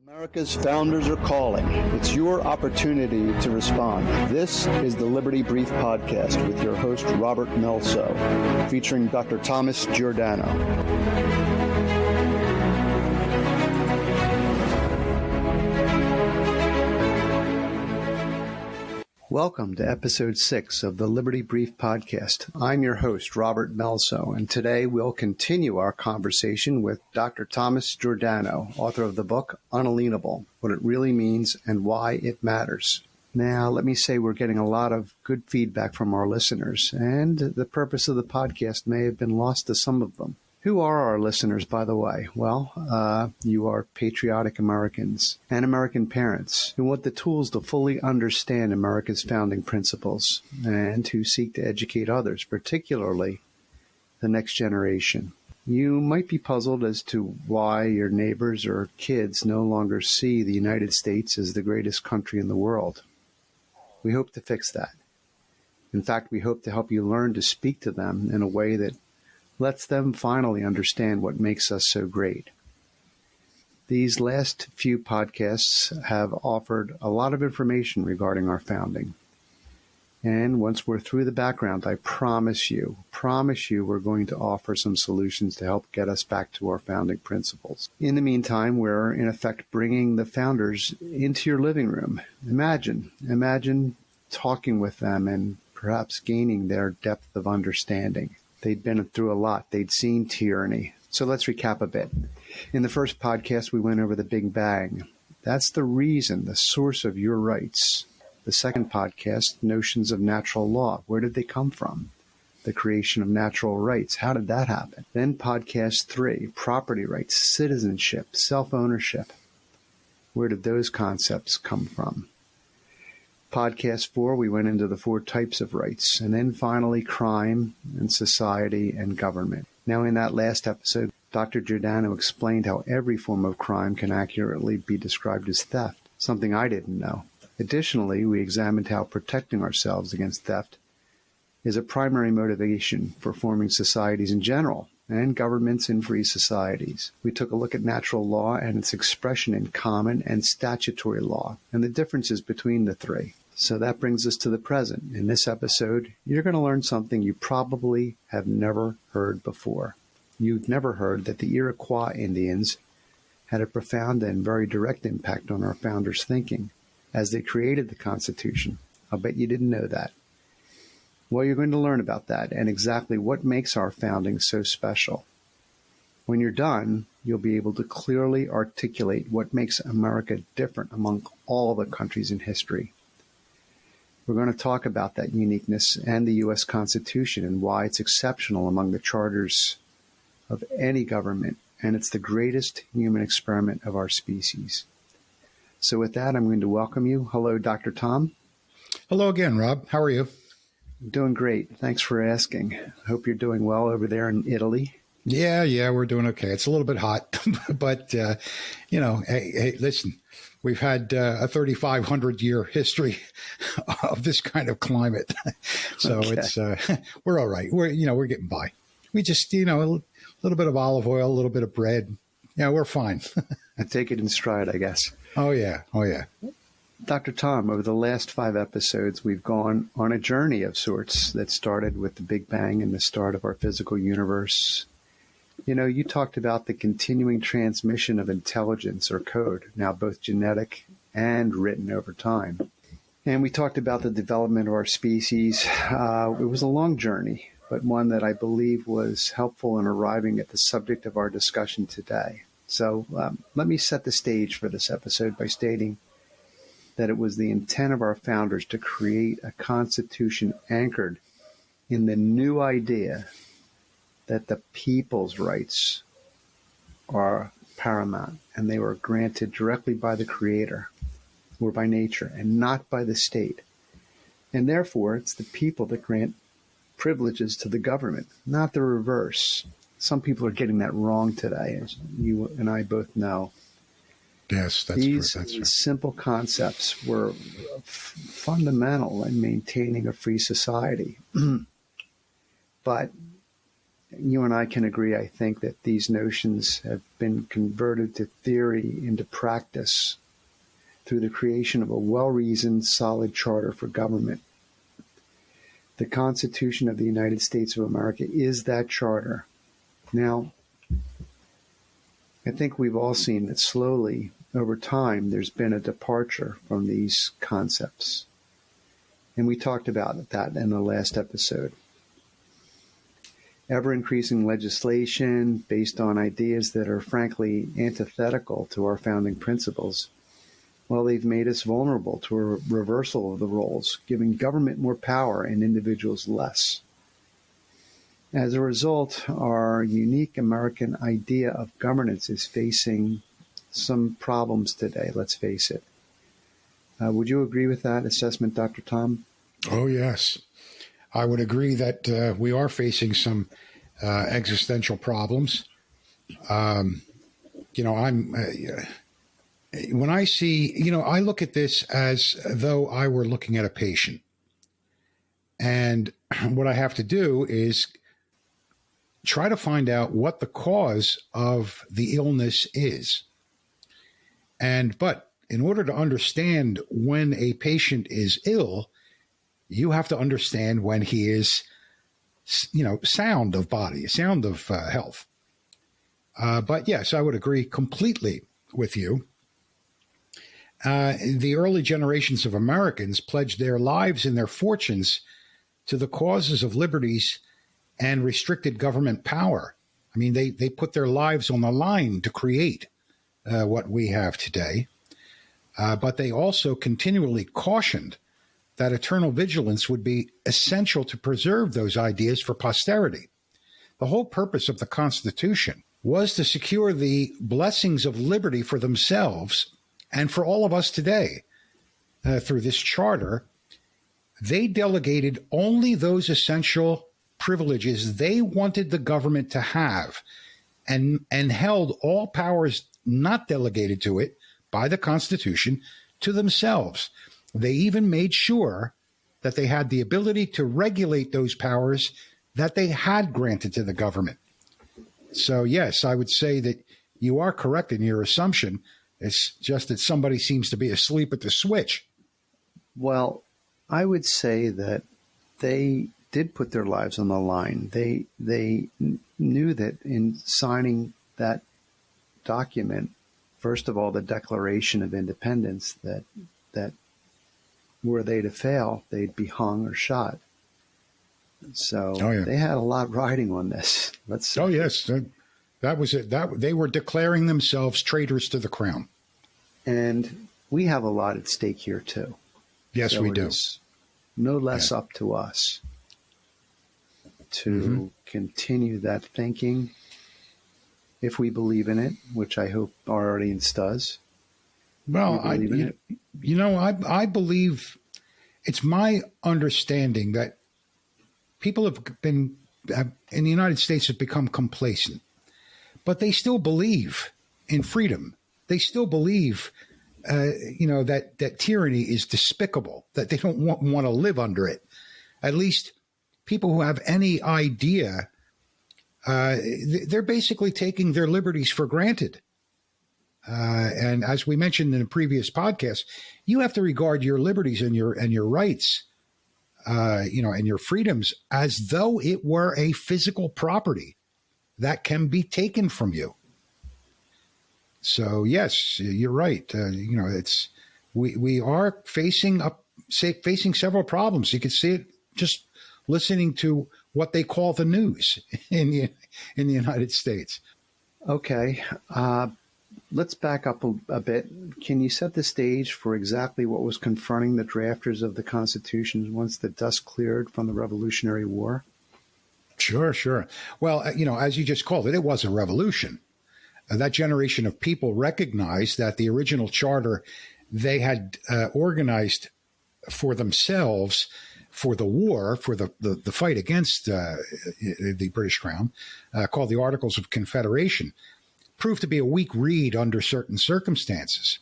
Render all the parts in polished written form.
America's founders are calling. It's your opportunity to respond. This is the Liberty Brief Podcast with your host, Robert Melso, featuring Dr. Thomas Giordano. Welcome to episode 6 of the Liberty Brief Podcast. I'm your host, Robert Melso, and today we'll continue our conversation with Dr. Thomas Giordano, author of the book Unalienable, What It Really Means and Why It Matters. Now, let me say we're getting a lot of good feedback from our listeners, and the purpose of the podcast may have been lost to some of them. Who are our listeners, by the way? Well, you are patriotic Americans and American parents who want the tools to fully understand America's founding principles and who seek to educate others, particularly the next generation. You might be puzzled as to why your neighbors or kids no longer see the United States as the greatest country in the world. We hope to fix that. In fact, we hope to help you learn to speak to them in a way that lets them finally understand what makes us so great. These last few podcasts have offered a lot of information regarding our founding. And once we're through the background, I promise you, we're going to offer some solutions to help get us back to our founding principles. In the meantime, we're in effect bringing the founders into your living room. Imagine talking with them and perhaps gaining their depth of understanding. They'd been through a lot. They'd seen tyranny. So let's recap a bit. In the first podcast, we went over the Big Bang. That's the reason, the source of your rights. The second podcast, notions of natural law. Where did they come from? The creation of natural rights. How did that happen? Then podcast 3, property rights, citizenship, self-ownership. Where did those concepts come from? Podcast 4, we went into the 4 types of rights, and then finally crime and society and government. Now, in that last episode, Dr. Giordano explained how every form of crime can accurately be described as theft, something I didn't know. Additionally, we examined how protecting ourselves against theft is a primary motivation for forming societies in general and governments in free societies. We took a look at natural law and its expression in common and statutory law and the differences between the three. So that brings us to the present. In this episode, you're going to learn something you probably have never heard before. You've never heard that the Iroquois Indians had a profound and very direct impact on our founders' thinking as they created the Constitution. I'll bet you didn't know that. Well, you're going to learn about that and exactly what makes our founding so special. When you're done, you'll be able to clearly articulate what makes America different among all the countries in history. We're going to talk about that uniqueness and the U.S. Constitution and why it's exceptional among the charters of any government, and it's the greatest human experiment of our species. So with that, I'm going to welcome you. Hello, Dr. Tom. Hello again, Rob. How are you? Doing great. Thanks for asking. I hope you're doing well over there in Italy. Yeah, we're doing okay. It's a little bit hot, but, hey, listen, we've had a 3,500-year history of this kind of climate. So okay. We're all right. We're getting by. We just, a little bit of olive oil, a little bit of bread. Yeah, we're fine. I take it in stride, I guess. Oh, yeah. Dr. Tom, over the last 5 episodes, we've gone on a journey of sorts that started with the Big Bang and the start of our physical universe. You talked about the continuing transmission of intelligence or code, now both genetic and written over time. And we talked about the development of our species. It was a long journey, but one that I believe was helpful in arriving at the subject of our discussion today. So let me set the stage for this episode by stating that it was the intent of our founders to create a constitution anchored in the new idea that the people's rights are paramount and they were granted directly by the Creator or by nature and not by the state. And therefore, it's the people that grant privileges to the government, not the reverse. Some people are getting that wrong today, as you and I both know. Yes, that's true. These simple concepts were fundamental in maintaining a free society. But you and I can agree, I think, that these notions have been converted to theory into practice through the creation of a well-reasoned, solid charter for government. The Constitution of the United States of America is that charter. Now, I think we've all seen that slowly, over time, there's been a departure from these concepts. And we talked about that in the last episode. Ever-increasing legislation based on ideas that are frankly antithetical to our founding principles, well, they've made us vulnerable to a reversal of the roles, giving government more power and individuals less. As a result, our unique American idea of governance is facing some problems today, let's face it. Would you agree with that assessment, Dr. Tom? Oh, yes. I would agree that we are facing some existential problems. When I see, I look at this as though I were looking at a patient. And what I have to do is try to find out what the cause of the illness is. But in order to understand when a patient is ill, you have to understand when he is, sound of body, sound of health. But yes, I would agree completely with you. The early generations of Americans pledged their lives and their fortunes to the causes of liberties and restricted government power. I mean, they put their lives on the line to create what we have today. But they also continually cautioned that eternal vigilance would be essential to preserve those ideas for posterity. The whole purpose of the Constitution was to secure the blessings of liberty for themselves and for all of us today. Through this charter, they delegated only those essential privileges they wanted the government to have and held all powers not delegated to it by the Constitution to themselves. They even made sure that they had the ability to regulate those powers that they had granted to the government. So, yes, I would say that you are correct in your assumption. It's just that somebody seems to be asleep at the switch. Well, I would say that they did put their lives on the line. They knew that in signing that document, first of all, the Declaration of Independence, that were they to fail, they'd be hung or shot. So They had a lot riding on this. Yes, that was it. That they were declaring themselves traitors to the crown, and we have a lot at stake here too. Yes, we do. No less up to us to continue that thinking, if we believe in it, which I hope our audience does. Well, I believe, it's my understanding that people have in the United States have become complacent, but they still believe in freedom. They still believe, that tyranny is despicable, that they don't want to live under it. At least people who have any idea, they're basically taking their liberties for granted. And as we mentioned in a previous podcast, you have to regard your liberties and your rights, and your freedoms as though it were a physical property that can be taken from you. So yes, you're right. We are facing several problems. You can see it just listening to what they call the news in the United States. Okay. Let's back up a bit. Can you set the stage for exactly what was confronting the drafters of the Constitution once the dust cleared from the Revolutionary War? Sure. Well, as you just called it, it was a revolution. That generation of people recognized that the original charter they had organized for themselves for the war, for the fight against the British Crown, called the Articles of Confederation, proved to be a weak read under certain circumstances.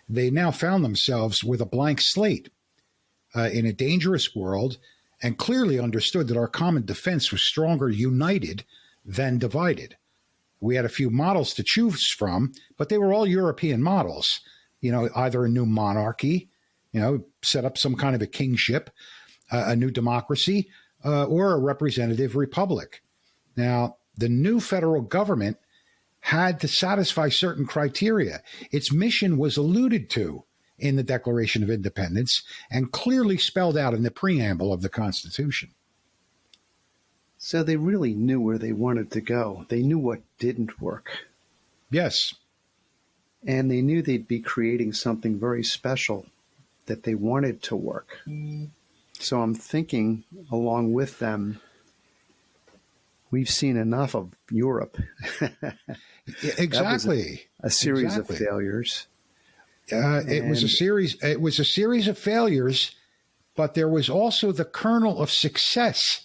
They now found themselves with a blank slate in a dangerous world and clearly understood that our common defense was stronger united then divided. We had a few models to choose from, but they were all European models. Either a new monarchy, set up some kind of a kingship, a new democracy, or a representative republic. Now, the new federal government had to satisfy certain criteria. Its mission was alluded to in the Declaration of Independence and clearly spelled out in the preamble of the Constitution. So they really knew where they wanted to go. They knew what didn't work. Yes. And they knew they'd be creating something very special that they wanted to work. So I'm thinking, along with them, we've seen enough of Europe. Exactly. A series of failures. It was a series of failures, but there was also the kernel of success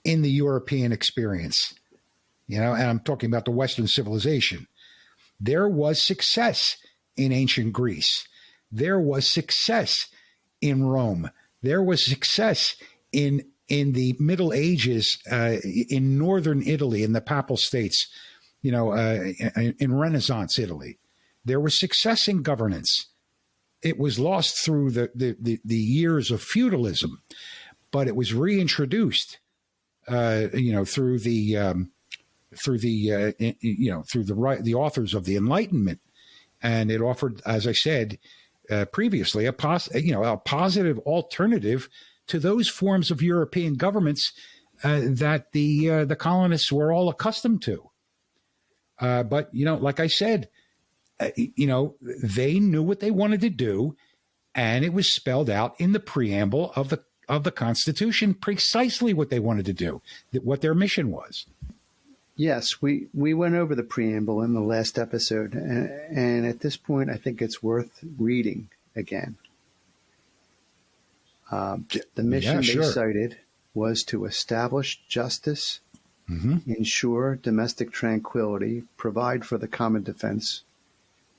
in the European experience. And I'm talking about the Western civilization. There was success in ancient Greece. There was success in Rome. There was success in the Middle Ages, in northern Italy, in the Papal States, in Renaissance Italy. There was success in governance. It was lost through the years of feudalism, but it was reintroduced, through the authors of the Enlightenment, and it offered, as I said previously, a positive alternative to those forms of European governments that the colonists were all accustomed to. But like I said, they knew what they wanted to do, and it was spelled out in the preamble of the Constitution precisely what they wanted to do, what their mission was. Yes, we went over the preamble in the last episode, and at this point, I think it's worth reading again. The mission they cited was to establish justice, ensure domestic tranquility, provide for the common defense,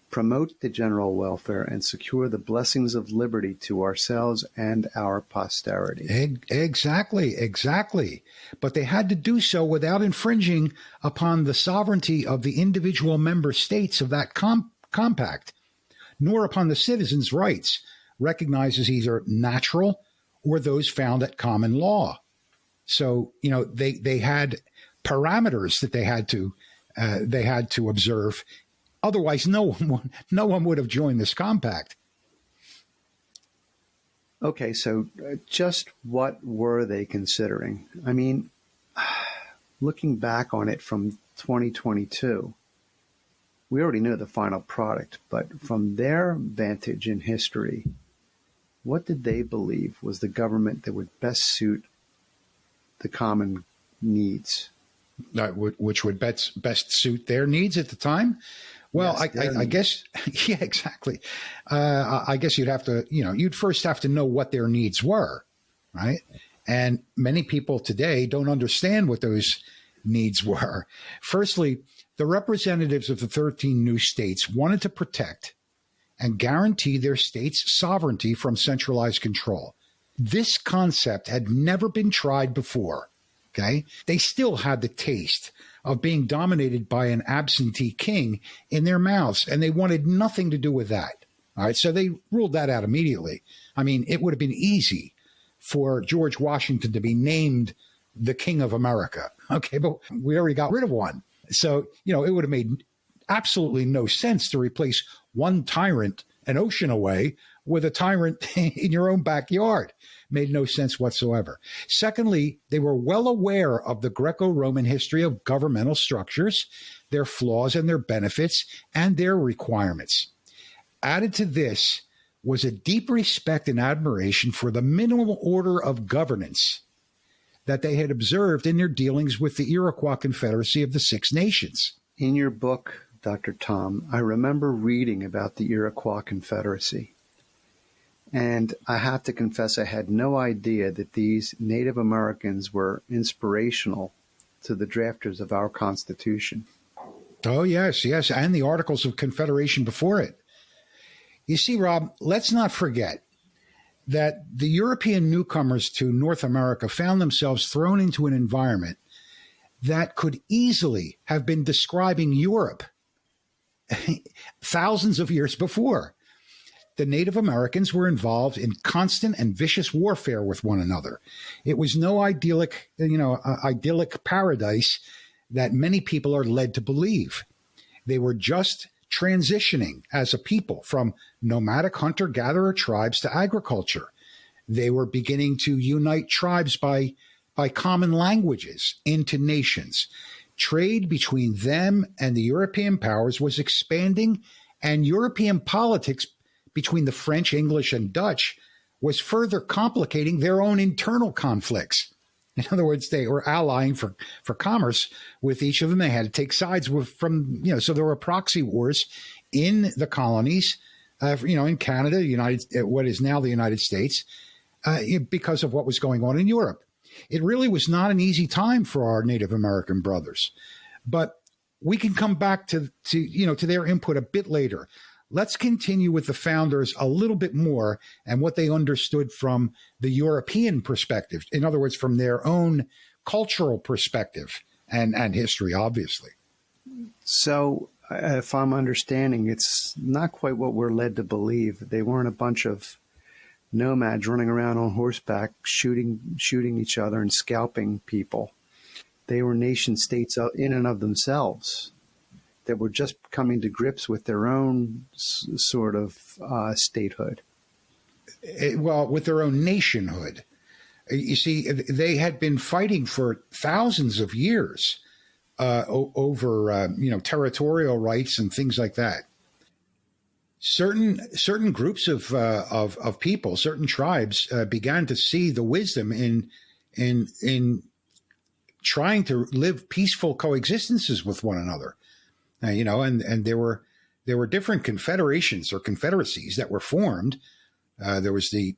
promote the general welfare, and secure the blessings of liberty to ourselves and our posterity. Exactly. But they had to do so without infringing upon the sovereignty of the individual member states of that compact, nor upon the citizens' rights, recognized as either natural or those found at common law. So, they had parameters that they had to observe. Otherwise, no one would have joined this compact. Okay, so just what were they considering? I mean, looking back on it from 2022, we already know the final product, but from their vantage in history, what did they believe was the government that would best suit the common needs? Which would best suit their needs at the time? Well, yes, I guess, yeah, exactly. I guess you'd have to, you'd first have to know what their needs were, right? And many people today don't understand what those needs were. Firstly, the representatives of the 13 new states wanted to protect and guarantee their state's sovereignty from centralized control. This concept had never been tried before, okay? They still had the taste of being dominated by an absentee king in their mouths, and they wanted nothing to do with that. All right, so they ruled that out immediately. I mean, it would have been easy for George Washington to be named the King of America. Okay, but we already got rid of one. So, it would have made absolutely no sense to replace one tyrant an ocean away with a tyrant in your own backyard. Made no sense whatsoever. Secondly, they were well aware of the Greco-Roman history of governmental structures, their flaws and their benefits, and their requirements. Added to this was a deep respect and admiration for the minimal order of governance that they had observed in their dealings with the Iroquois Confederacy of the Six Nations. In your book, Dr. Tom, I remember reading about the Iroquois Confederacy. And I have to confess, I had no idea that these Native Americans were inspirational to the drafters of our Constitution. Oh, yes. And the Articles of Confederation before it. You see, Rob, let's not forget that the European newcomers to North America found themselves thrown into an environment that could easily have been describing Europe thousands of years before. The Native Americans were involved in constant and vicious warfare with one another. It was no idyllic paradise that many people are led to believe. They were just transitioning as a people from nomadic hunter-gatherer tribes to agriculture. They were beginning to unite tribes by common languages into nations. Trade between them and the European powers was expanding, and European politics between the French, English, and Dutch was further complicating their own internal conflicts. In other words, they were allying for commerce with each of them. They had to take sides so there were proxy wars in the colonies, in Canada, what is now the United States, because of what was going on in Europe. It really was not an easy time for our Native American brothers, but we can come back to their input a bit later. Let's continue with the founders a little bit more and what they understood from the European perspective. In other words, from their own cultural perspective and history, obviously. So if I'm understanding, it's not quite what we're led to believe. They weren't a bunch of nomads running around on horseback, shooting each other and scalping people. They were nation states in and of themselves that were just coming to grips with their own sort of statehood. With their own nationhood. You see, they had been fighting for thousands of years over territorial rights and things like that. Certain groups of people, certain tribes began to see the wisdom in trying to live peaceful coexistences with one another. And there were different confederations or confederacies that were formed. There was the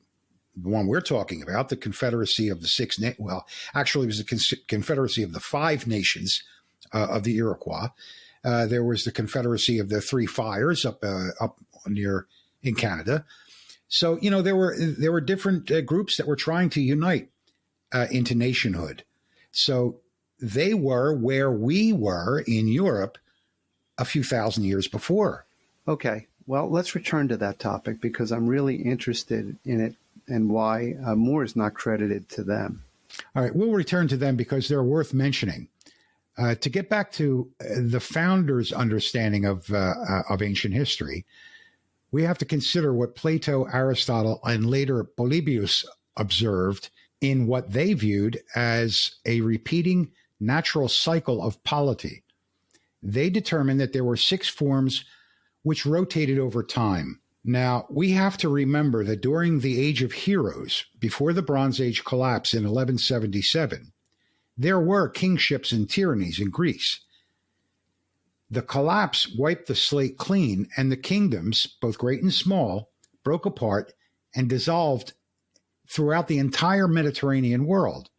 one we're talking about, the Confederacy of the actually it was the Confederacy of the Five Nations of the Iroquois. There was the Confederacy of the Three Fires up near in Canada. So there were different groups that were trying to unite into nationhood. So they were where we were in Europe a few thousand years before. Okay, well, let's return to that topic because I'm really interested in it and why more is not credited to them. All right, we'll return to them because they're worth mentioning. To get back to the founders' understanding of ancient history, we have to consider what Plato, Aristotle, and later Polybius observed in what they viewed as a repeating natural cycle of polity. They determined that there were 6 forms which rotated over time. Now, we have to remember that during the Age of Heroes, before the Bronze Age collapse in 1177, there were kingships and tyrannies in Greece. The collapse wiped the slate clean, and the kingdoms, both great and small, broke apart and dissolved throughout the entire Mediterranean world.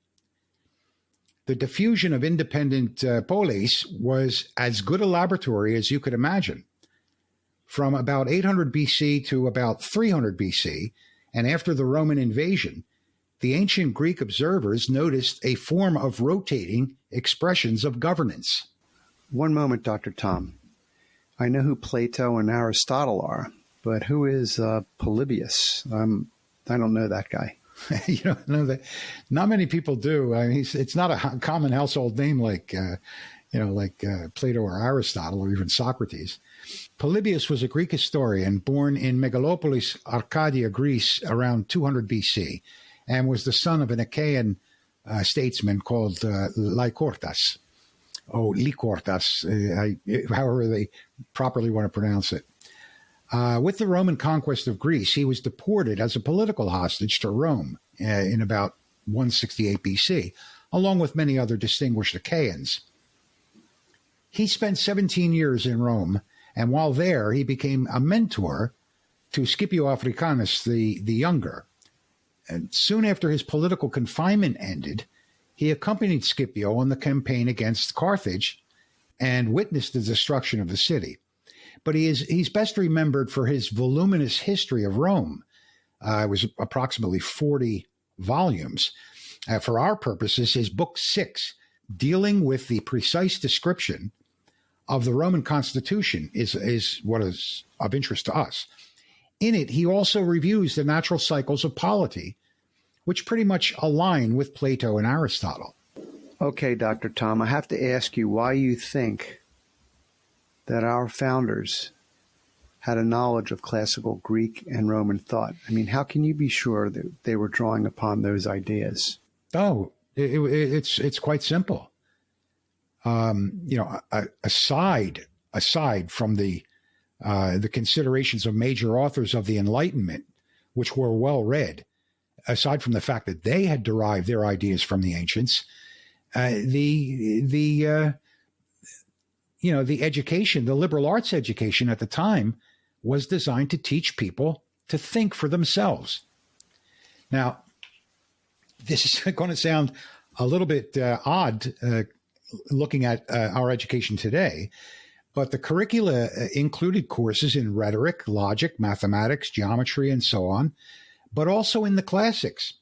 The diffusion of independent polis was as good a laboratory as you could imagine. From about 800 BC to about 300 BC, and after the Roman invasion, the ancient Greek observers noticed a form of rotating expressions of governance. One moment, Dr. Tom. I know who Plato and Aristotle are, but who is Polybius? I don't know that guy. You don't know that? Not many people do. I mean, it's not a common household name like Plato or Aristotle or even Socrates. Polybius was a Greek historian born in Megalopolis, Arcadia, Greece, around 200 BC, and was the son of an Achaean statesman called Lykortas, however they properly want to pronounce it. With the Roman conquest of Greece, he was deported as a political hostage to Rome in about 168 BC, along with many other distinguished Achaeans. He spent 17 years in Rome, and while there, he became a mentor to Scipio Africanus the Younger. And soon after his political confinement ended, he accompanied Scipio on the campaign against Carthage and witnessed the destruction of the city. But he's best remembered for his voluminous history of Rome. It was approximately 40 volumes. For our purposes, his book 6 dealing with the precise description of the Roman Constitution is what is of interest to us. In it, he also reviews the natural cycles of polity, which pretty much align with Plato and Aristotle. Okay, Dr. Tom, I have to ask you why you think that our founders had a knowledge of classical Greek and Roman thought. I mean, how can you be sure that they were drawing upon those ideas? Oh, it's quite simple. Aside from the considerations of major authors of the Enlightenment, which were well read, aside from the fact that they had derived their ideas from the ancients, the education, the liberal arts education at the time, was designed to teach people to think for themselves. Now, this is going to sound a little bit odd looking at our education today, but the curricula included courses in rhetoric, logic, mathematics, geometry, and so on, but also in the classics.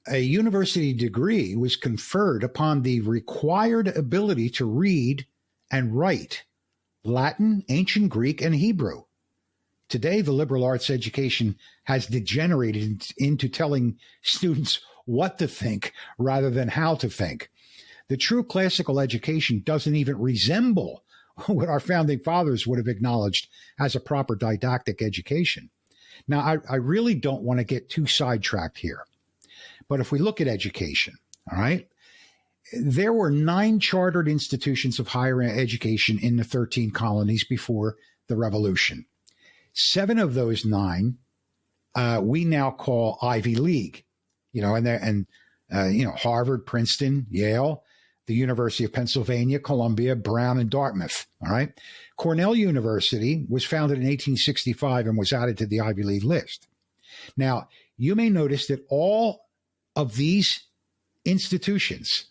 A university degree was conferred upon the required ability to read and write Latin, ancient Greek, and Hebrew. Today, the liberal arts education has degenerated into telling students what to think rather than how to think. The true classical education doesn't even resemble what our founding fathers would have acknowledged as a proper didactic education. Now, I really don't want to get too sidetracked here, but if we look at education, all right, there were 9 chartered institutions of higher education in the 13 colonies before the Revolution. 7 of those 9 we now call Ivy League, Harvard, Princeton, Yale, the University of Pennsylvania, Columbia, Brown, and Dartmouth. All right. Cornell University was founded in 1865 and was added to the Ivy League list. Now, you may notice that all of these institutions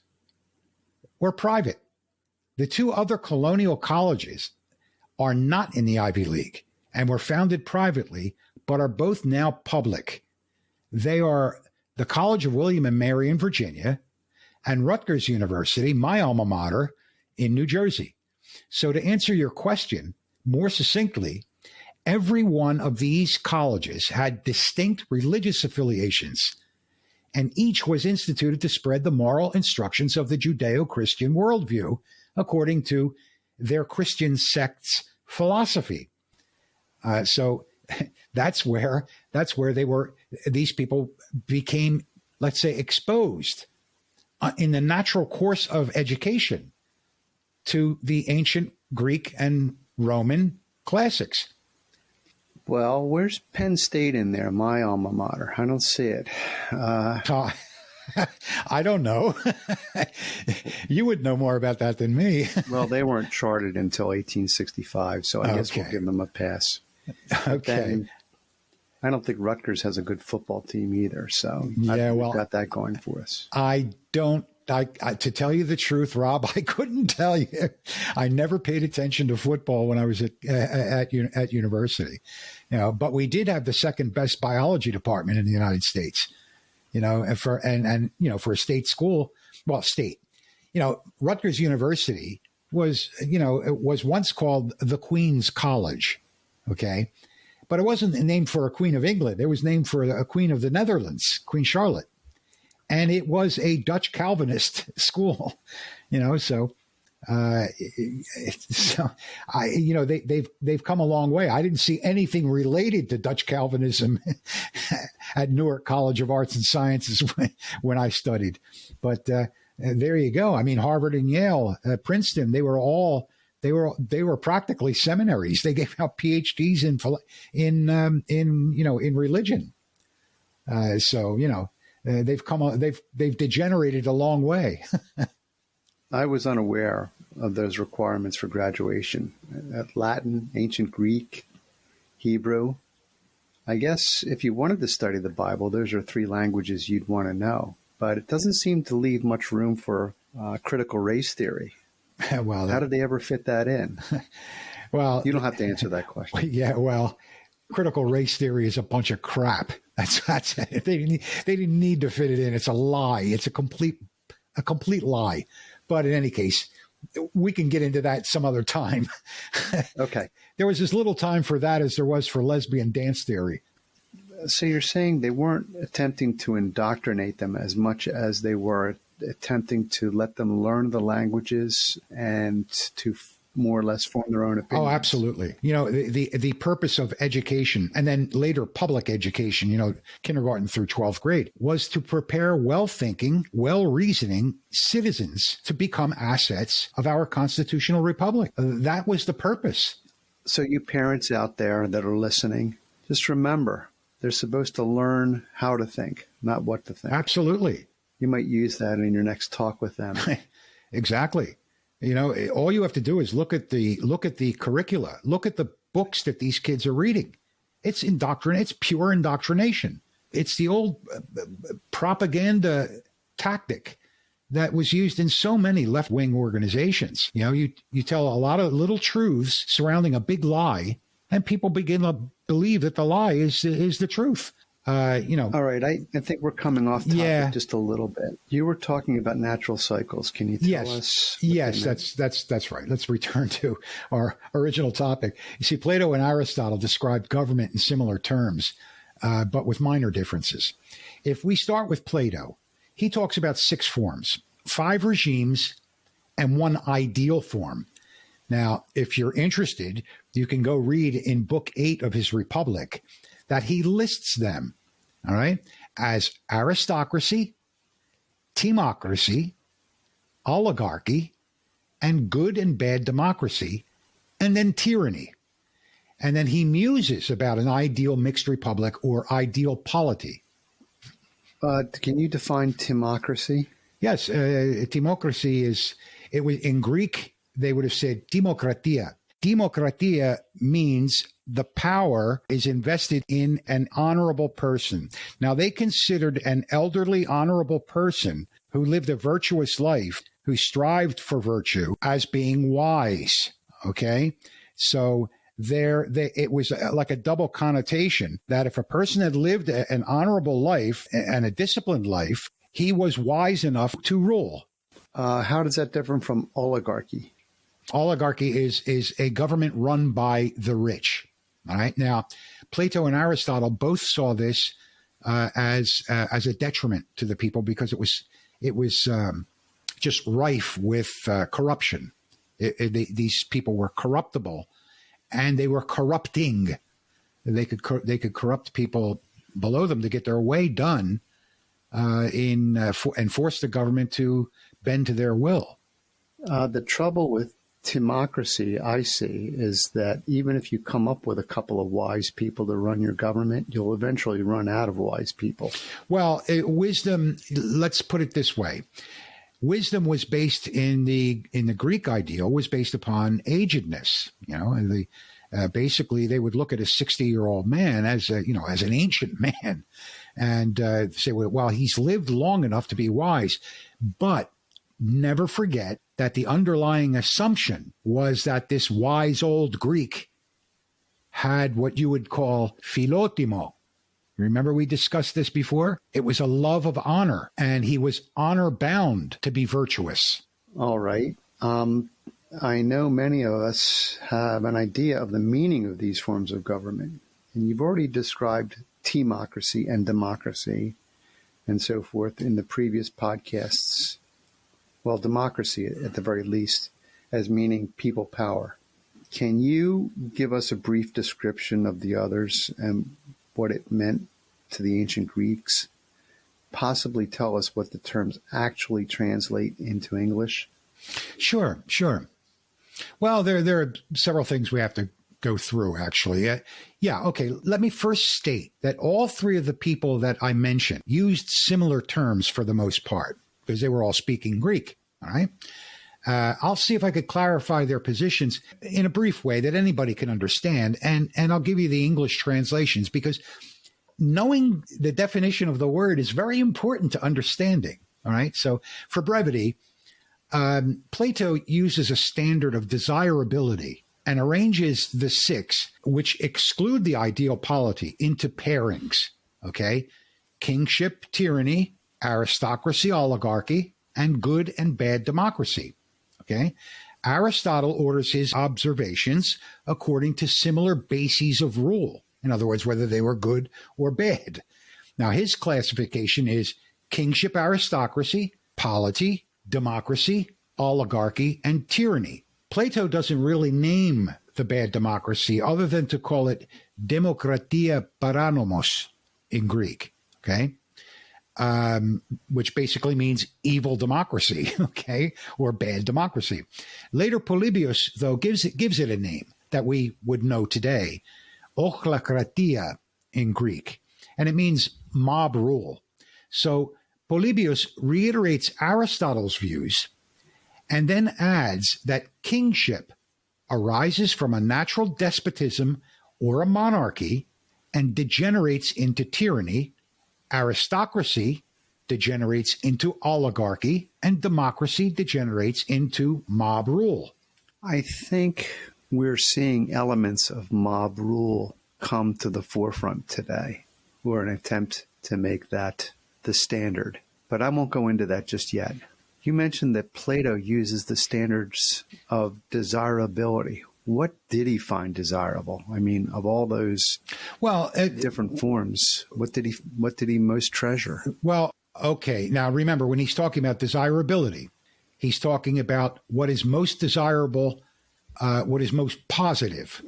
were private. The 2 other colonial colleges are not in the Ivy League and were founded privately, but are both now public. They are the College of William and Mary in Virginia and Rutgers University, my alma mater, in New Jersey. So to answer your question more succinctly, every one of these colleges had distinct religious affiliations, and each was instituted to spread the moral instructions of the Judeo-Christian worldview according to their Christian sect's philosophy. So that's where these people became, let's say, exposed in the natural course of education to the ancient Greek and Roman classics. Well, where's Penn State in there, my alma mater? I don't see it. I don't know. You would know more about that than me. Well, they weren't chartered until 1865, so I guess we'll give them a pass. Okay. I don't think Rutgers has a good football team either, so yeah, we've got that going for us. To tell you the truth, Rob, I couldn't tell you. I never paid attention to football when I was at university, but we did have the second best biology department in the United States, for a state school, Rutgers University was once called the Queen's College. Okay. But it wasn't named for a Queen of England. It was named for a Queen of the Netherlands, Queen Charlotte. And it was a Dutch Calvinist school, so they've come a long way. I didn't see anything related to Dutch Calvinism at Newark College of Arts and Sciences when I studied. But there you go. I mean, Harvard and Yale, Princeton, they were practically seminaries. They gave out PhDs in religion. They've degenerated a long way. I was unaware of those requirements for graduation. Latin, ancient Greek, Hebrew. I guess if you wanted to study the Bible, those are 3 languages you'd want to know. But it doesn't seem to leave much room for critical race theory. Well, how did they ever fit that in? Well, you don't have to answer that question. Yeah, well, critical race theory is a bunch of crap. That's it. They didn't need to fit it in. It's a lie. It's a complete lie But in any case, we can get into that some other time. Okay. There was as little time for that as there was for lesbian dance theory. So you're saying they weren't attempting to indoctrinate them as much as they were attempting to let them learn the languages and to more or less form their own opinions? Oh, absolutely. You know, the purpose of education, and then later public education, you know, kindergarten through 12th grade, was to prepare well-thinking, well-reasoning citizens to become assets of our constitutional republic. That was the purpose. So you parents out there that are listening, just remember, they're supposed to learn how to think, not what to think. Absolutely. You might use that in your next talk with them. Exactly. You know, all you have to do is look at the curricula, look at the books that these kids are reading. It's It's pure indoctrination. It's the old propaganda tactic that was used in so many left-wing organizations. You know, you tell a lot of little truths surrounding a big lie, and people begin to believe that the lie is the truth. You know. All right. I think we're coming off topic just a little bit. You were talking about natural cycles. Can you tell us? Yes, that's right. Let's return to our original topic. You see, Plato and Aristotle described government in similar terms, but with minor differences. If we start with Plato, he talks about 6 forms, 5 regimes, and 1 ideal form. Now, if you're interested, you can go read in Book 8 of his Republic that he lists them, all right, as aristocracy, teamocracy, oligarchy, and good and bad democracy, and then tyranny. And then he muses about an ideal mixed republic or ideal polity. Can you define timocracy? Yes, timocracy it was in Greek, they would have said demokratia. Demokratia means the power is invested in an honorable person. Now, they considered an elderly, honorable person who lived a virtuous life, who strived for virtue, as being wise. Okay? So it was like a double connotation that if a person had lived an honorable life and a disciplined life, he was wise enough to rule. How does that differ from oligarchy? Oligarchy is a government run by the rich. All right. Now, Plato and Aristotle both saw this as a detriment to the people because it was just rife with corruption. These people were corruptible, and they were corrupting. They could corrupt people below them to get their way done, and force the government to bend to their will. The trouble with timocracy, I see, is that even if you come up with a couple of wise people to run your government, you'll eventually run out of wise people. Well, wisdom, let's put it this way. Wisdom was based in the Greek ideal, was based upon agedness. You know, and basically they would look at a 60-year-old man as an ancient man, and say, well, he's lived long enough to be wise. But never forget that the underlying assumption was that this wise old Greek had what you would call philotimo. Remember we discussed this before? It was a love of honor, and he was honor-bound to be virtuous. All right. I know many of us have an idea of the meaning of these forms of government, and you've already described timocracy and democracy and so forth in the previous podcasts. Well, democracy, at the very least, as meaning people power. Can you give us a brief description of the others and what it meant to the ancient Greeks? Possibly tell us what the terms actually translate into English? Sure. Well, there are several things we have to go through, actually. Okay. Let me first state that all 3 of the people that I mentioned used similar terms for the most part, because they were all speaking Greek. All right. I'll see if I could clarify their positions in a brief way that anybody can understand. And I'll give you the English translations, because knowing the definition of the word is very important to understanding. All right. So for brevity, Plato uses a standard of desirability and arranges the 6, which exclude the ideal polity, into pairings. Okay. Kingship, tyranny, aristocracy, oligarchy, and good and bad democracy. Okay? Aristotle orders his observations according to similar bases of rule. In other words, whether they were good or bad. Now, his classification is kingship aristocracy, polity, democracy, oligarchy, and tyranny. Plato doesn't really name the bad democracy other than to call it demokratia paranomos in Greek, okay? Which basically means evil democracy, okay, or bad democracy. Later, Polybius, though, gives it a name that we would know today, ochlokratia in Greek, and it means mob rule. So Polybius reiterates Aristotle's views and then adds that kingship arises from a natural despotism or a monarchy and degenerates into tyranny. Aristocracy degenerates into oligarchy, and democracy degenerates into mob rule. I think we're seeing elements of mob rule come to the forefront today, or an attempt to make that the standard. But I won't go into that just yet. You mentioned that Plato uses the standards of desirability. What did he find desirable? I mean, of all those different forms, what did he most treasure? Well, okay. Now, remember, when he's talking about desirability, he's talking about what is most desirable, what is most positive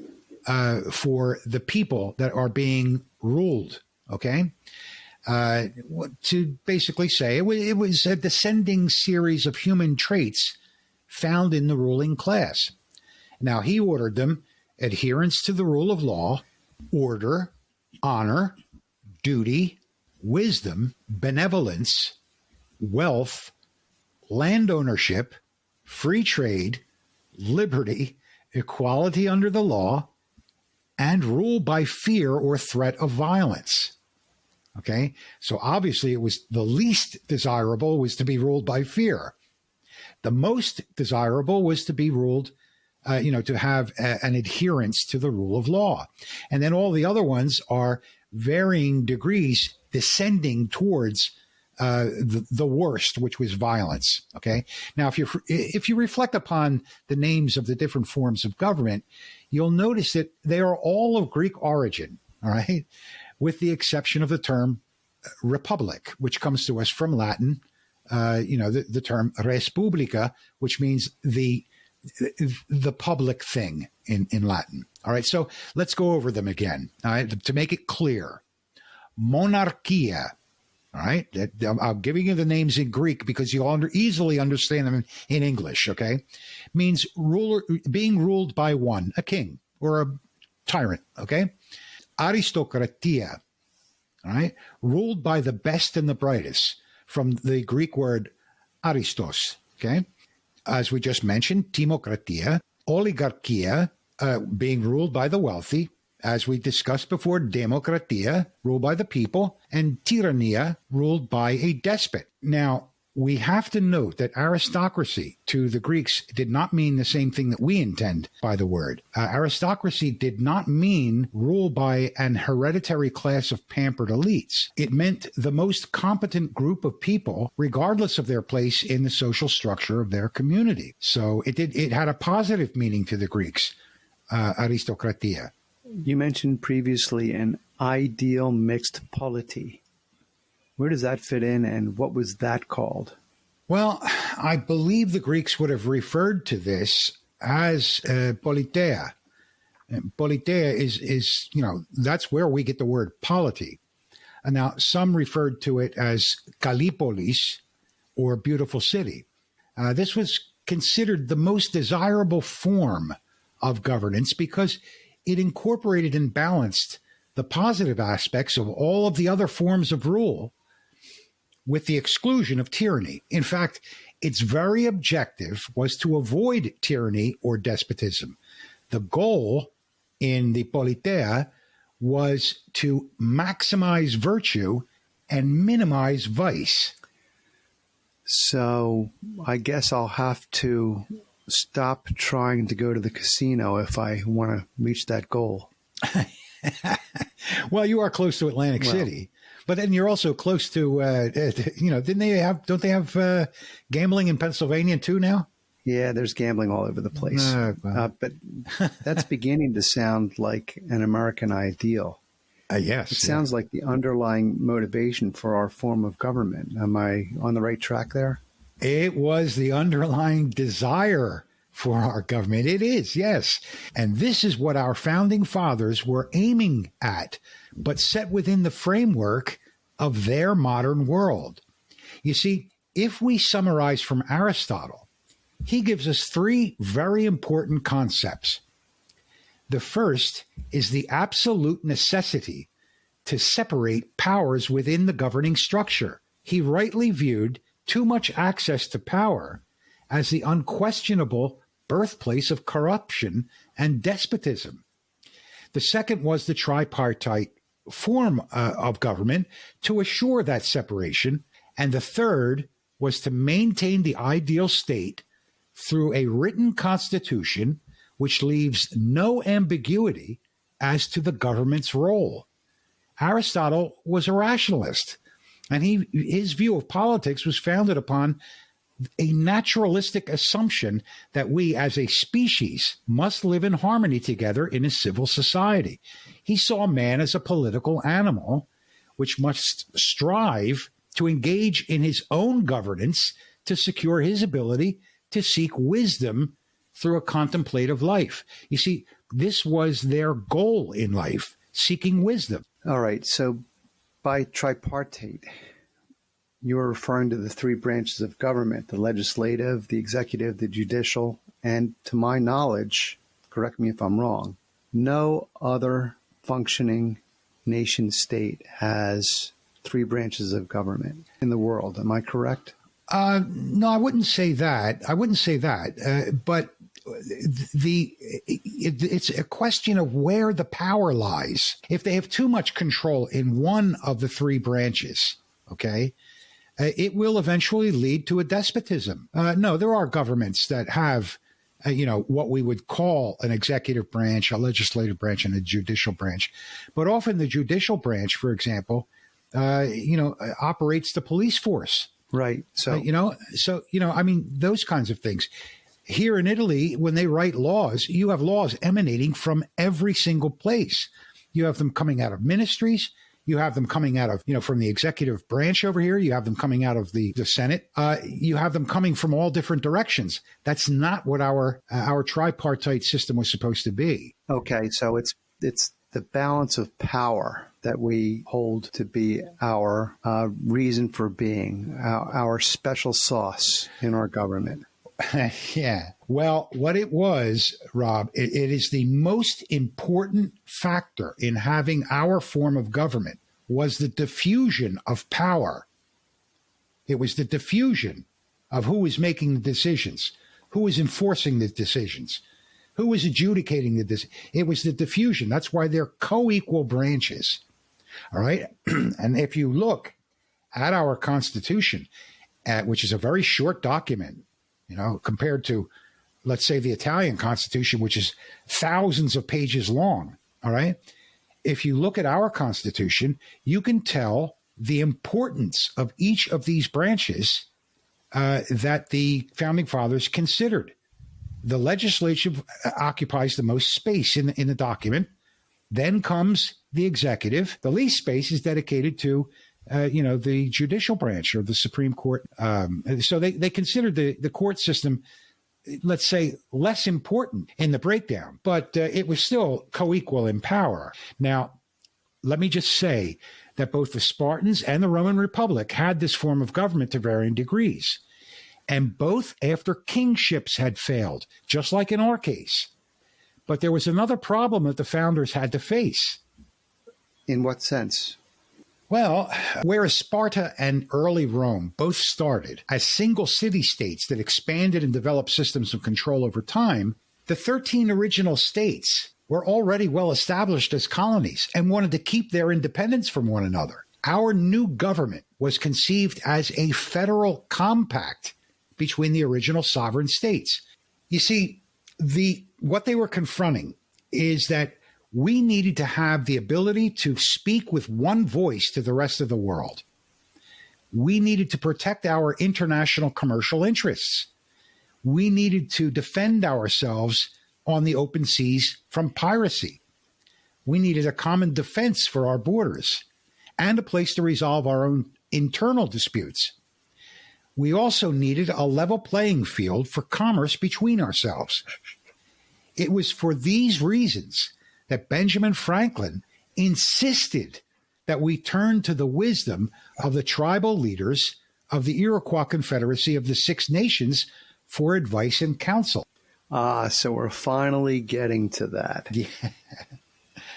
for the people that are being ruled, okay? To basically say it was a descending series of human traits found in the ruling class. Now, he ordered them adherence to the rule of law, order, honor, duty, wisdom, benevolence, wealth, land ownership, free trade, liberty, equality under the law, and rule by fear or threat of violence. Okay, so obviously it was the least desirable was to be ruled by fear. The most desirable was to be ruled, to have an adherence to the rule of law. And then all the other ones are varying degrees descending towards the worst, which was violence. Okay, now if you reflect upon the names of the different forms of government, you'll notice that they are all of Greek origin. All right, with the exception of the term republic, which comes to us from Latin, the term res publica, which means the public thing in Latin. All right, so let's go over them again, all right, to make it clear. Monarchia, all right, I'm giving you the names in Greek because you'll easily understand them in English, okay, means being ruled by one, a king or a tyrant, okay. Aristokratia, all right, ruled by the best and the brightest, from the Greek word aristos, okay? As we just mentioned, timokratia, oligarchia, being ruled by the wealthy, as we discussed before, demokratia, ruled by the people, and tyrannia, ruled by a despot. Now, we have to note that aristocracy to the Greeks did not mean the same thing that we intend by the word. Aristocracy did not mean rule by an hereditary class of pampered elites. It meant the most competent group of people, regardless of their place in the social structure of their community. So it had a positive meaning to the Greeks, aristokratia. You mentioned previously an ideal mixed polity. Where does that fit in, and what was that called? Well, I believe the Greeks would have referred to this as politeia. Politeia is that's where we get the word polity. And now some referred to it as Kallipolis, or beautiful city. This was considered the most desirable form of governance because it incorporated and balanced the positive aspects of all of the other forms of rule, with the exclusion of tyranny. In fact, its very objective was to avoid tyranny or despotism. The goal in the politeia was to maximize virtue and minimize vice. So I guess I'll have to stop trying to go to the casino if I want to reach that goal. Well, you are close to Atlantic City, but then you're also close to, don't they have gambling in Pennsylvania too now? Yeah, there's gambling all over the place. But that's beginning to sound like an American ideal. Yes. It sounds like the underlying motivation for our form of government. Am I on the right track there? It was the underlying desire for our government. It is, yes. And this is what our founding fathers were aiming at, but set within the framework of their modern world. You see, if we summarize from Aristotle, he gives us three very important concepts. The first is the absolute necessity to separate powers within the governing structure. He rightly viewed too much access to power as the unquestionable birthplace of corruption and despotism. The second was the tripartite form of government to assure that separation. And the third was to maintain the ideal state through a written constitution which leaves no ambiguity as to the government's role. Aristotle was a rationalist, and his view of politics was founded upon a naturalistic assumption that we as a species must live in harmony together in a civil society. He saw man as a political animal which must strive to engage in his own governance to secure his ability to seek wisdom through a contemplative life. You see, this was their goal in life, seeking wisdom. All right. So by tripartite, you're referring to the three branches of government, the legislative, the executive, the judicial, and to my knowledge, correct me if I'm wrong, no other functioning nation state has three branches of government in the world. Am I correct? No, I wouldn't say that. But it's a question of where the power lies. If they have too much control in one of the three branches, okay, it will eventually lead to a despotism. No, there are governments that have, what we would call an executive branch, a legislative branch, and a judicial branch. But often the judicial branch, for example, operates the police force. Right. So, those kinds of things. Here in Italy, when they write laws, you have laws emanating from every single place. You have them coming out of ministries. You have them coming out of, from the executive branch over here. You have them coming out of the Senate. You have them coming from all different directions. That's not what our tripartite system was supposed to be. Okay. So it's the balance of power that we hold to be our reason for being, our special sauce in our government. Yeah. Well, what it was, Rob, it is the most important factor in having our form of government was the diffusion of power. It was the diffusion of who was making the decisions, who was enforcing the decisions, who was adjudicating the decisions. It was the diffusion. That's why they're co-equal branches. All right. And if you look at our Constitution, which is a very short document, compared to, let's say, the Italian Constitution, which is thousands of pages long. All right. If you look at our Constitution, you can tell the importance of each of these branches that the founding fathers considered. The legislature occupies the most space in the document. Then comes the executive. The least space is dedicated to, the judicial branch or the Supreme Court. So they considered the court system, let's say, less important in the breakdown, but it was still co-equal in power. Now, let me just say that both the Spartans and the Roman Republic had this form of government to varying degrees, and both after kingships had failed, just like in our case. But there was another problem that the founders had to face. In what sense? Well, whereas Sparta and early Rome both started as single city-states that expanded and developed systems of control over time, the 13 original states were already well established as colonies and wanted to keep their independence from one another. Our new government was conceived as a federal compact between the original sovereign states. You see, what they were confronting is that we needed to have the ability to speak with one voice to the rest of the world. We needed to protect our international commercial interests. We needed to defend ourselves on the open seas from piracy. We needed a common defense for our borders and a place to resolve our own internal disputes. We also needed a level playing field for commerce between ourselves. It was for these reasons that Benjamin Franklin insisted that we turn to the wisdom of the tribal leaders of the Iroquois Confederacy of the Six Nations for advice and counsel. So we're finally getting to that. Yeah.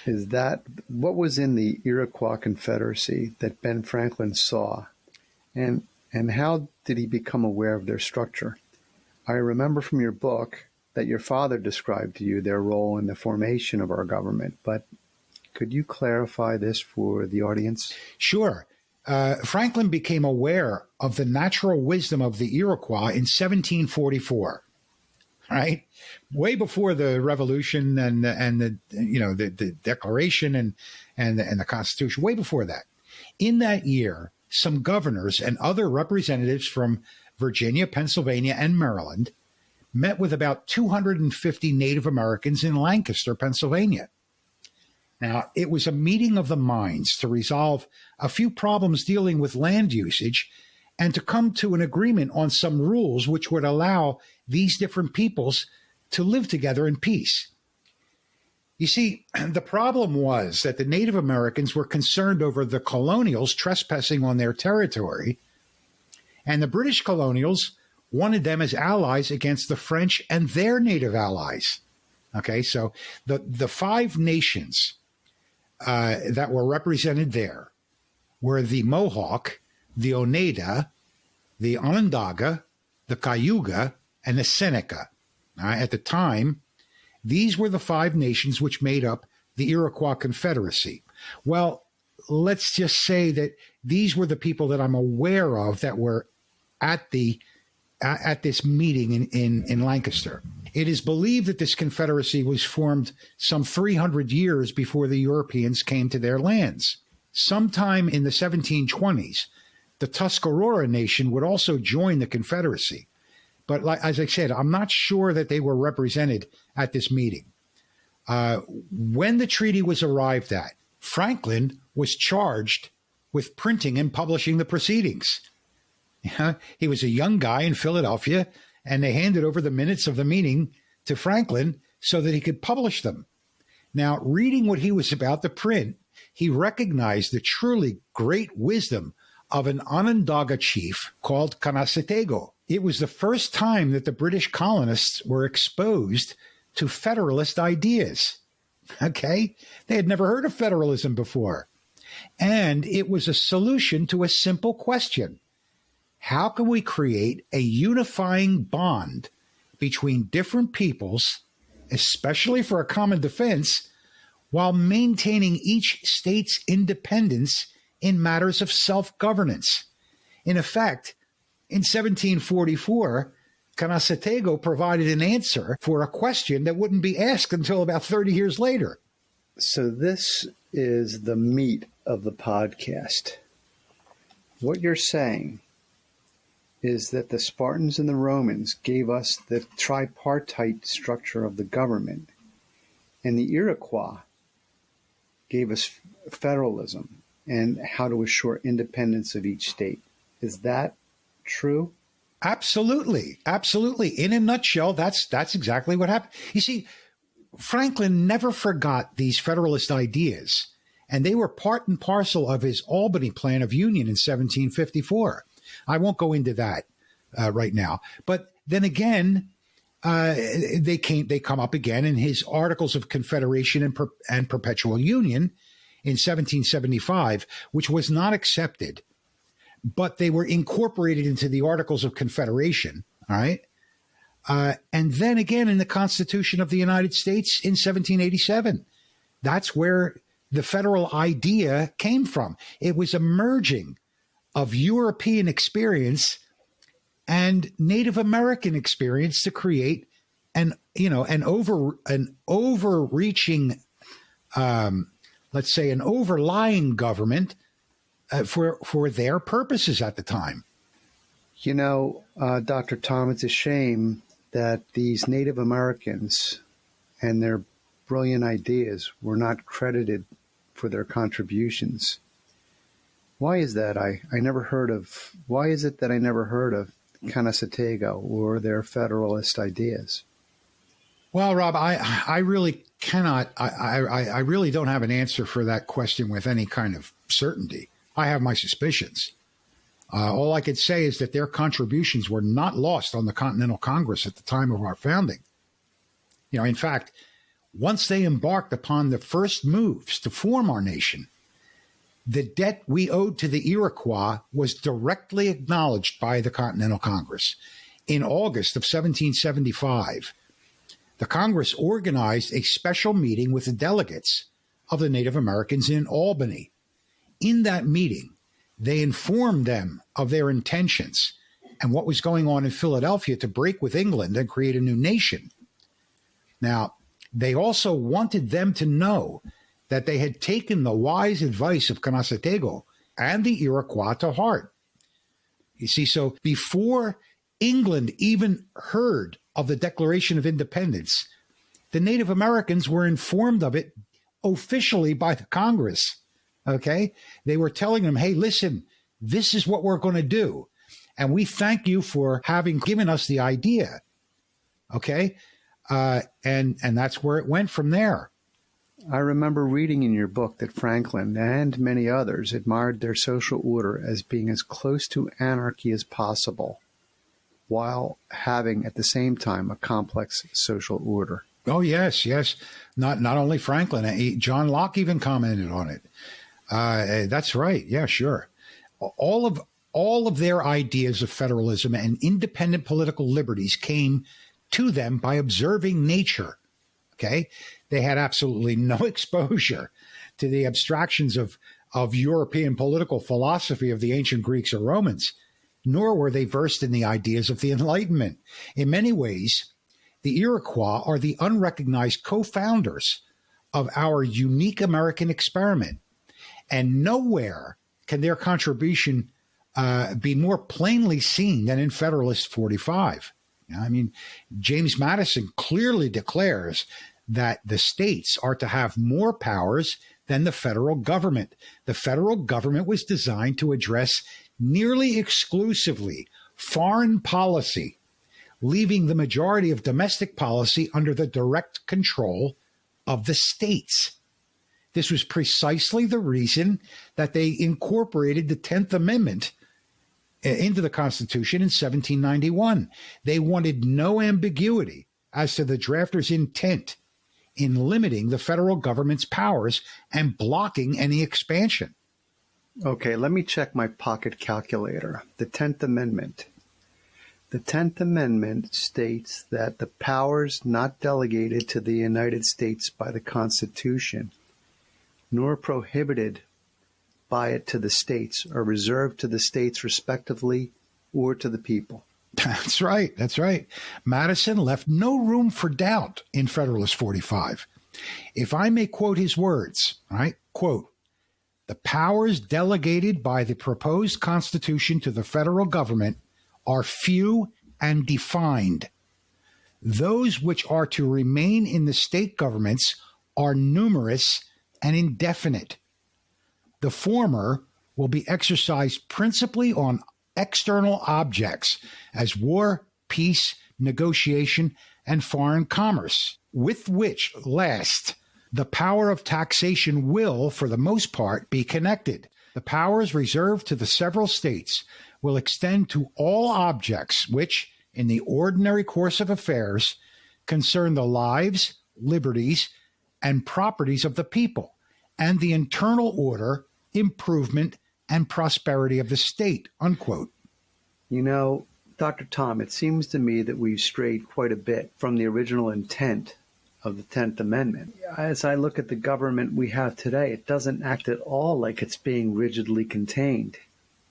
Is that what was in the Iroquois Confederacy that Ben Franklin saw? And how did he become aware of their structure? I remember from your book that your father described to you their role in the formation of our government, but could you clarify this for the audience? Sure. Franklin became aware of the natural wisdom of the Iroquois in 1744, right? Way before the Revolution and the Declaration and the Constitution, way before that. In that year, some governors and other representatives from Virginia, Pennsylvania, and Maryland met with about 250 Native Americans in Lancaster, Pennsylvania. Now, it was a meeting of the minds to resolve a few problems dealing with land usage and to come to an agreement on some rules which would allow these different peoples to live together in peace. You see, the problem was that the Native Americans were concerned over the colonials trespassing on their territory, and the British colonials wanted them as allies against the French and their native allies. Okay, so the five nations that were represented there were the Mohawk, the Oneida, the Onondaga, the Cayuga, and the Seneca. At the time, these were the five nations which made up the Iroquois Confederacy. Well, let's just say that these were the people that I'm aware of that were at this meeting in Lancaster. It is believed that this confederacy was formed some 300 years before the Europeans came to their lands. Sometime in the 1720s, the Tuscarora Nation would also join the confederacy. But as I said, I'm not sure that they were represented at this meeting. When the treaty was arrived at, Franklin was charged with printing and publishing the proceedings. He was a young guy in Philadelphia, and they handed over the minutes of the meeting to Franklin so that he could publish them. Now, reading what he was about to print, he recognized the truly great wisdom of an Onondaga chief called Canasatego. It was the first time that the British colonists were exposed to federalist ideas. Okay? They had never heard of federalism before. And it was a solution to a simple question. How can we create a unifying bond between different peoples, especially for a common defense, while maintaining each state's independence in matters of self-governance? In effect, in 1744, Canasatego provided an answer for a question that wouldn't be asked until about 30 years later. So this is the meat of the podcast. What you're saying is that the Spartans and the Romans gave us the tripartite structure of the government, and the Iroquois gave us federalism and how to assure independence of each state. Is that true? Absolutely. Absolutely. In a nutshell, that's exactly what happened. You see, Franklin never forgot these federalist ideas, and they were part and parcel of his Albany Plan of Union in 1754. I won't go into that right now. But then again, they come up again in his Articles of Confederation and Perpetual Union in 1775, which was not accepted, but they were incorporated into the Articles of Confederation. All right. And then again in the Constitution of the United States in 1787. That's where the federal idea came from. It was a merging of European experience and Native American experience to create an overreaching let's say, an overlying government for their purposes at the time. You know, Dr. Tom, it's a shame that these Native Americans and their brilliant ideas were not credited for their contributions. Why is that? Why is it that I never heard of Canasatego or their Federalist ideas? Well, Rob, I really cannot, I really don't have an answer for that question with any kind of certainty. I have my suspicions. All I could say is that their contributions were not lost on the Continental Congress at the time of our founding. You know, in fact, once they embarked upon the first moves to form our nation, the debt we owed to the Iroquois was directly acknowledged by the Continental Congress. In August of 1775, the Congress organized a special meeting with the delegates of the Native Americans in Albany. In that meeting, they informed them of their intentions and what was going on in Philadelphia to break with England and create a new nation. Now, they also wanted them to know that they had taken the wise advice of Canasatego and the Iroquois to heart. You see, so before England even heard of the Declaration of Independence, the Native Americans were informed of it officially by the Congress. Okay? They were telling them, hey, listen, this is what we're going to do. And we thank you for having given us the idea. Okay? And that's where it went from there. I remember reading in your book that Franklin and many others admired their social order as being as close to anarchy as possible, while having at the same time a complex social order. Oh, yes, yes. Not only Franklin, John Locke even commented on it. That's right. Yeah, sure. All of their ideas of federalism and independent political liberties came to them by observing nature. Okay, they had absolutely no exposure to the abstractions of European political philosophy of the ancient Greeks or Romans, nor were they versed in the ideas of the Enlightenment. In many ways, the Iroquois are the unrecognized co-founders of our unique American experiment. And nowhere can their contribution be more plainly seen than in Federalist 45. I mean, James Madison clearly declares that the states are to have more powers than the federal government. The federal government was designed to address nearly exclusively foreign policy, leaving the majority of domestic policy under the direct control of the states. This was precisely the reason that they incorporated the 10th Amendment into the Constitution in 1791. They wanted no ambiguity as to the drafters' intent in limiting the federal government's powers and blocking any expansion. Okay, let me check my pocket calculator. The 10th Amendment. The 10th Amendment states that the powers not delegated to the United States by the Constitution, nor prohibited by it to the states, are reserved to the states respectively or to the people. That's right. That's right. Madison left no room for doubt in Federalist 45. If I may quote his words, right? Quote, "The powers delegated by the proposed Constitution to the federal government are few and defined. Those which are to remain in the state governments are numerous and indefinite. The former will be exercised principally on external objects as war, peace, negotiation, and foreign commerce, with which last the power of taxation will, for the most part, be connected. The powers reserved to the several states will extend to all objects which, in the ordinary course of affairs, concern the lives, liberties, and properties of the people, and the internal order, improvement, and prosperity of the state," unquote. You know, Dr. Tom, it seems to me that we've strayed quite a bit from the original intent of the 10th Amendment. As I look at the government we have today, it doesn't act at all like it's being rigidly contained.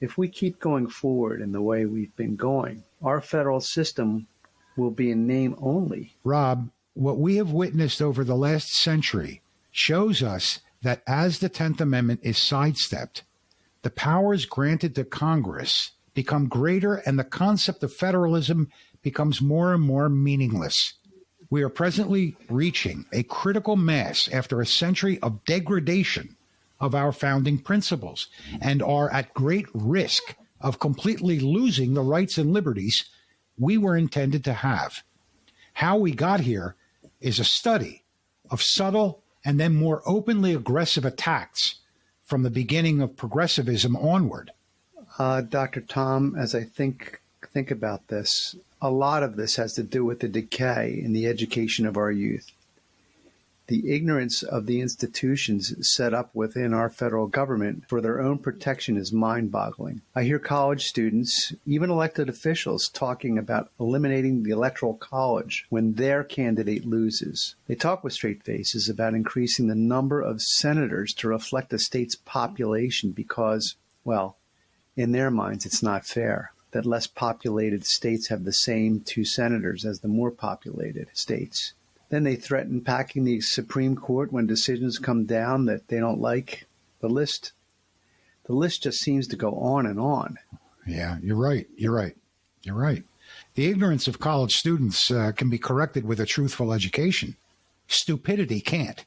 If we keep going forward in the way we've been going, our federal system will be in name only. Rob, what we have witnessed over the last century shows us that as the 10th Amendment is sidestepped, the powers granted to Congress become greater and the concept of federalism becomes more and more meaningless. We are presently reaching a critical mass after a century of degradation of our founding principles and are at great risk of completely losing the rights and liberties we were intended to have. How we got here is a study of subtle and then more openly aggressive attacks from the beginning of progressivism onward. Dr. Tom, as I think about this, a lot of this has to do with the decay in the education of our youth. The ignorance of the institutions set up within our federal government for their own protection is mind-boggling. I hear college students, even elected officials, talking about eliminating the Electoral College when their candidate loses. They talk with straight faces about increasing the number of senators to reflect the state's population because, well, in their minds, it's not fair that less populated states have the same 2 senators as the more populated states. Then they threaten packing the Supreme Court when decisions come down that they don't like. The list just seems to go on and on. Yeah, you're right. The ignorance of college students can be corrected with a truthful education. Stupidity can't.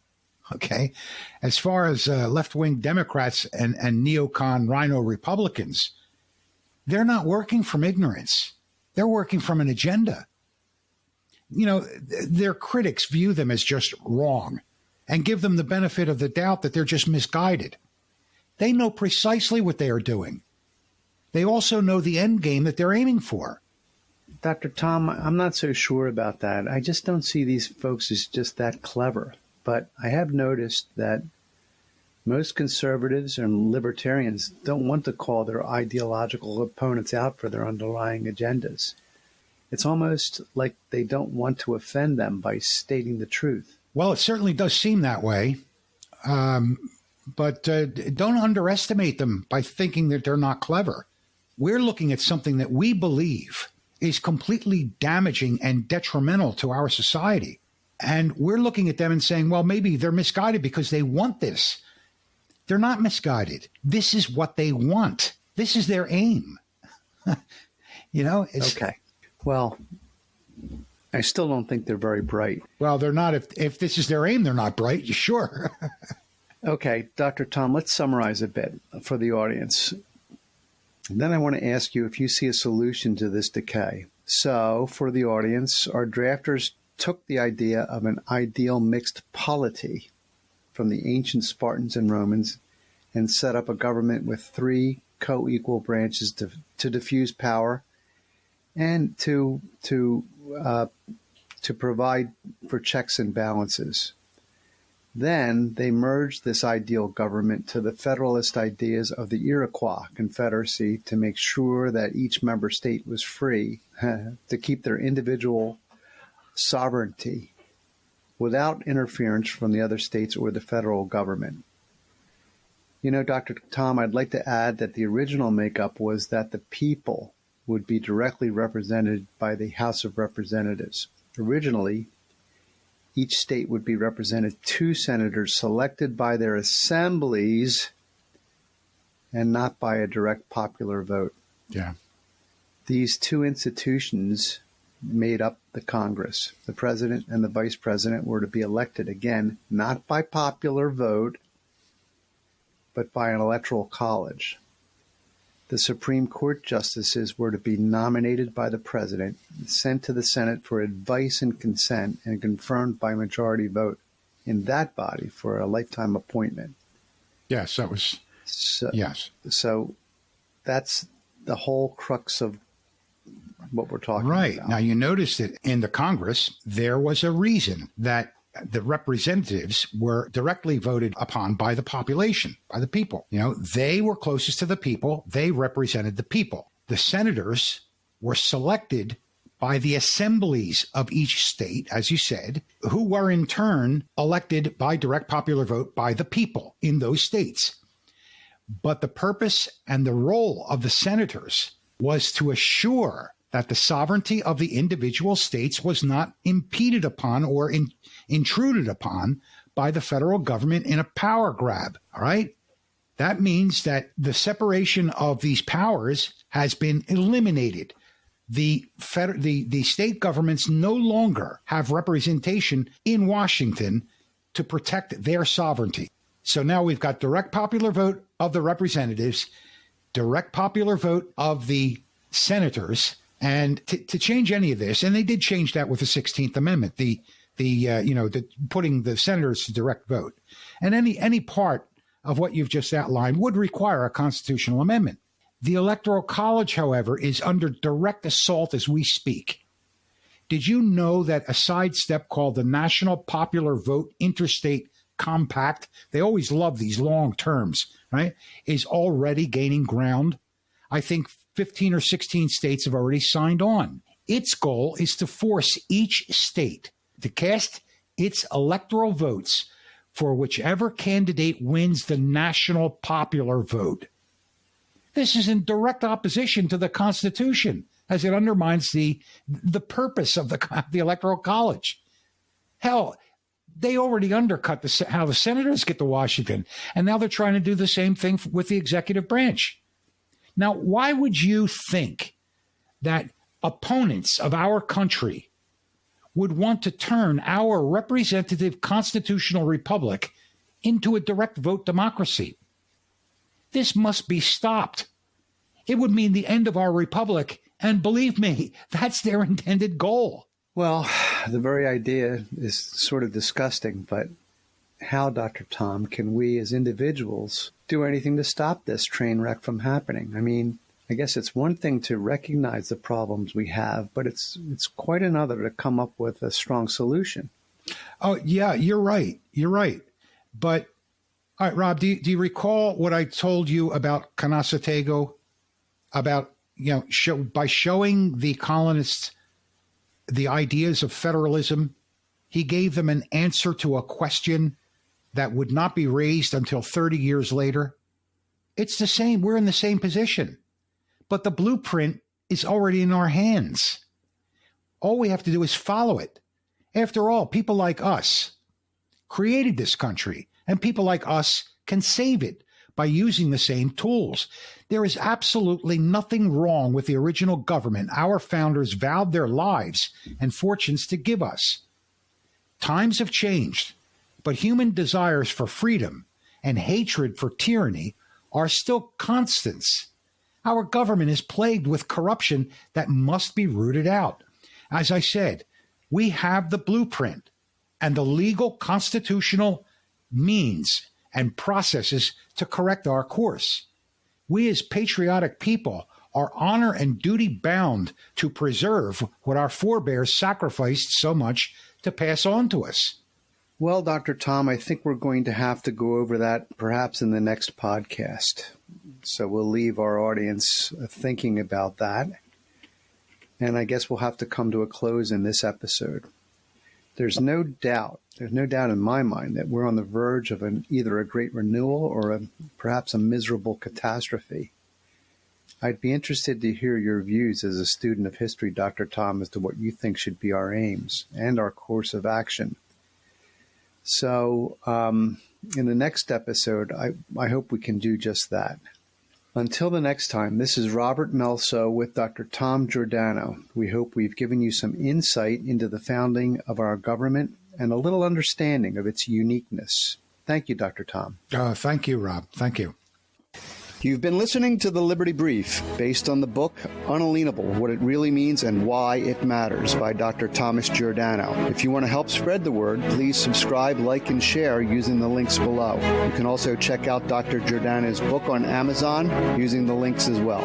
Okay? As far as left-wing Democrats and neocon rhino Republicans, they're not working from ignorance. They're working from an agenda. You know, their critics view them as just wrong and give them the benefit of the doubt that they're just misguided. They know precisely what they are doing. They also know the end game that they're aiming for. Dr. Tom, I'm not so sure about that. I just don't see these folks as just that clever. But I have noticed that most conservatives and libertarians don't want to call their ideological opponents out for their underlying agendas. It's almost like they don't want to offend them by stating the truth. Well, it certainly does seem that way. But don't underestimate them by thinking that they're not clever. We're looking at something that we believe is completely damaging and detrimental to our society. And we're looking at them and saying, well, maybe they're misguided because they want this. They're not misguided. This is what they want. This is their aim. Okay. Well, I still don't think they're very bright. Well, they're not. If this is their aim, they're not bright. Sure. Okay, Dr. Tom, let's summarize a bit for the audience. And then I want to ask you if you see a solution to this decay. So, for the audience, our drafters took the idea of an ideal mixed polity from the ancient Spartans and Romans and set up a government with 3 co-equal branches to diffuse power and to provide for checks and balances. Then they merged this ideal government to the federalist ideas of the Iroquois Confederacy to make sure that each member state was free to keep their individual sovereignty without interference from the other states or the federal government. You know, Dr. Tom, I'd like to add that the original makeup was that the people would be directly represented by the House of Representatives. Originally, each state would be represented 2 senators selected by their assemblies and not by a direct popular vote. Yeah. These 2 institutions made up the Congress. The president and the vice president were to be elected, again, not by popular vote, but by an electoral college. The Supreme Court justices were to be nominated by the president, sent to the Senate for advice and consent, and confirmed by majority vote in that body for a lifetime appointment. Yes, that was. Yes. So that's the whole crux of what we're talking about. Right. Now, you notice that in the Congress, there was a reason that the representatives were directly voted upon by the population, by the people. You know, they were closest to the people. They represented the people. The senators were selected by the assemblies of each state, as you said, who were in turn elected by direct popular vote by the people in those states. But the purpose and the role of the senators was to assure that the sovereignty of the individual states was not impeded upon or intruded upon by the federal government in a power grab, all right? That means that the separation of these powers has been eliminated. The state governments no longer have representation in Washington to protect their sovereignty. So now we've got direct popular vote of the representatives, direct popular vote of the senators, and to change any of this, and they did change that with the 16th Amendment, the putting the senators to direct vote, and any part of what you've just outlined would require a constitutional amendment. The Electoral College, however, is under direct assault as we speak. Did you know that a sidestep called the National Popular Vote Interstate Compact, they always love these long terms, right, is already gaining ground? I think 15 or 16 states have already signed on. Its goal is to force each state to cast its electoral votes for whichever candidate wins the national popular vote. This is in direct opposition to the Constitution, as it undermines the purpose of the Electoral College. Hell, they already undercut how the senators get to Washington, and now they're trying to do the same thing with the executive branch. Now, why would you think that opponents of our country would want to turn our representative constitutional republic into a direct vote democracy? This must be stopped. It would mean the end of our republic, and believe me, that's their intended goal. Well, the very idea is sort of disgusting, but how, Dr. Tom, can we as individuals do anything to stop this train wreck from happening? I mean, I guess it's one thing to recognize the problems we have, but it's quite another to come up with a strong solution. Oh, yeah, you're right. You're right. But, all right, Rob, do you recall what I told you about Canasatego? About, by showing the colonists the ideas of federalism, he gave them an answer to a question that would not be raised until 30 years later. It's the same. We're in the same position. But the blueprint is already in our hands. All we have to do is follow it. After all, people like us created this country, and people like us can save it by using the same tools. There is absolutely nothing wrong with the original government our founders vowed their lives and fortunes to give us. Times have changed, but human desires for freedom and hatred for tyranny are still constants. Our government is plagued with corruption that must be rooted out. As I said, we have the blueprint and the legal constitutional means and processes to correct our course. We as patriotic people are honor and duty bound to preserve what our forebears sacrificed so much to pass on to us. Well, Dr. Tom, I think we're going to have to go over that perhaps in the next podcast. So we'll leave our audience thinking about that. And I guess we'll have to come to a close in this episode. There's no doubt in my mind that we're on the verge of either a great renewal or perhaps a miserable catastrophe. I'd be interested to hear your views as a student of history, Dr. Tom, as to what you think should be our aims and our course of action. So in the next episode, I hope we can do just that. Until the next time, this is Robert Melso with Dr. Tom Giordano. We hope we've given you some insight into the founding of our government and a little understanding of its uniqueness. Thank you, Dr. Tom. Thank you, Rob. Thank you. You've been listening to The Liberty Brief, based on the book Unalienable, What It Really Means and Why It Matters by Dr. Thomas Giordano. If you want to help spread the word, please subscribe, like, and share using the links below. You can also check out Dr. Giordano's book on Amazon using the links as well.